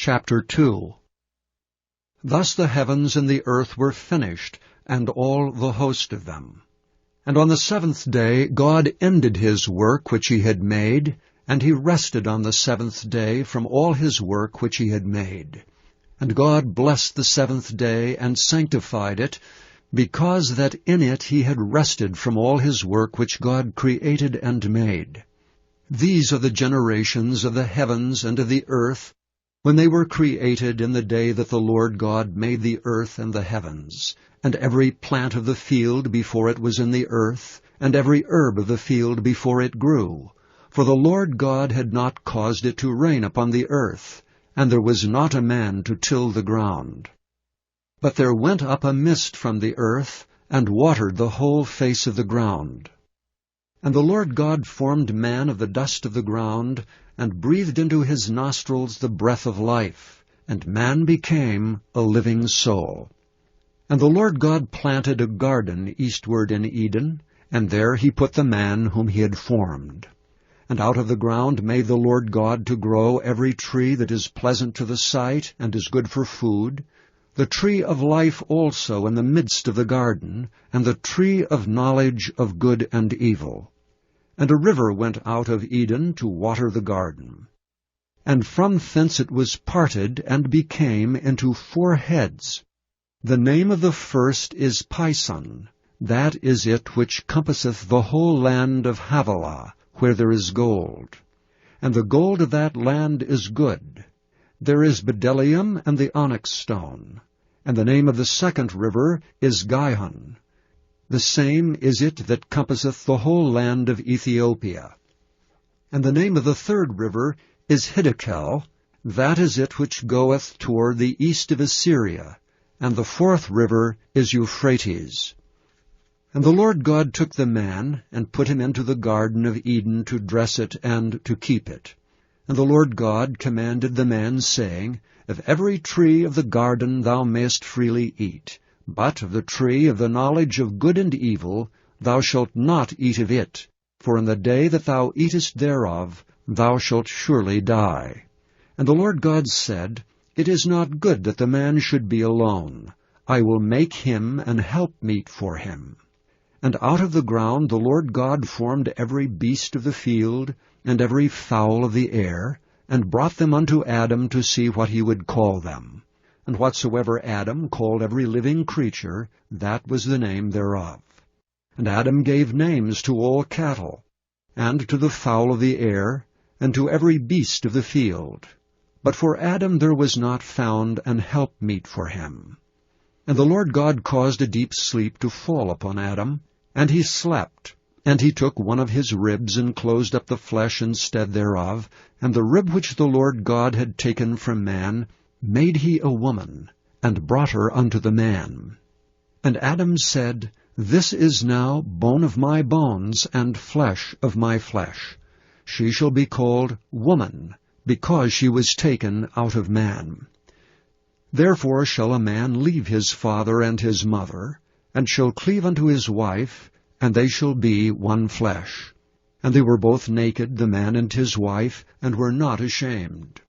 Chapter 2. Thus the heavens and the earth were finished, and all the host of them. And on the seventh day God ended his work which he had made, and he rested on the seventh day from all his work which he had made. And God blessed the seventh day and sanctified it, because that in it he had rested from all his work which God created and made. These are the generations of the heavens and of the earth, when they were created in the day that the Lord God made the earth and the heavens, and every plant of the field before it was in the earth, and every herb of the field before it grew. For the Lord God had not caused it to rain upon the earth, and there was not a man to till the ground. But there went up a mist from the earth, and watered the whole face of the ground. And the Lord God formed man of the dust of the ground, and breathed into his nostrils the breath of life, and man became a living soul. And the Lord God planted a garden eastward in Eden, and there he put the man whom he had formed. And out of the ground made the Lord God to grow every tree that is pleasant to the sight, and is good for food, the tree of life also in the midst of the garden, and the tree of knowledge of good and evil. And a river went out of Eden to water the garden. And from thence it was parted, and became into 4 heads. The name of the first is Pison. That is it which compasseth the whole land of Havilah, where there is gold. And the gold of that land is good. There is bdellium and the onyx stone. And the name of the second river is Gihon. The same is it that compasseth the whole land of Ethiopia. And the name of the third river is Hiddekel. That is it which goeth toward the east of Assyria. And the fourth river is Euphrates. And the Lord God took the man, and put him into the garden of Eden to dress it and to keep it. And the Lord God commanded the man, saying, Of every tree of the garden thou mayest freely eat, but of the tree of the knowledge of good and evil thou shalt not eat of it, for in the day that thou eatest thereof thou shalt surely die. And the Lord God said, It is not good that the man should be alone. I will make him an helpmeet for him. And out of the ground the Lord God formed every beast of the field, and every fowl of the air, and brought them unto Adam to see what he would call them. And whatsoever Adam called every living creature, that was the name thereof. And Adam gave names to all cattle, and to the fowl of the air, and to every beast of the field. But for Adam there was not found an helpmeet for him. And the Lord God caused a deep sleep to fall upon Adam, and he slept. And he took one of his ribs, and closed up the flesh instead thereof, and the rib which the Lord God had taken from man made he a woman, and brought her unto the man. And Adam said, This is now bone of my bones, and flesh of my flesh. She shall be called woman, because she was taken out of man. Therefore shall a man leave his father and his mother, and shall cleave unto his wife, and they shall be one flesh. And they were both naked, the man and his wife, and were not ashamed.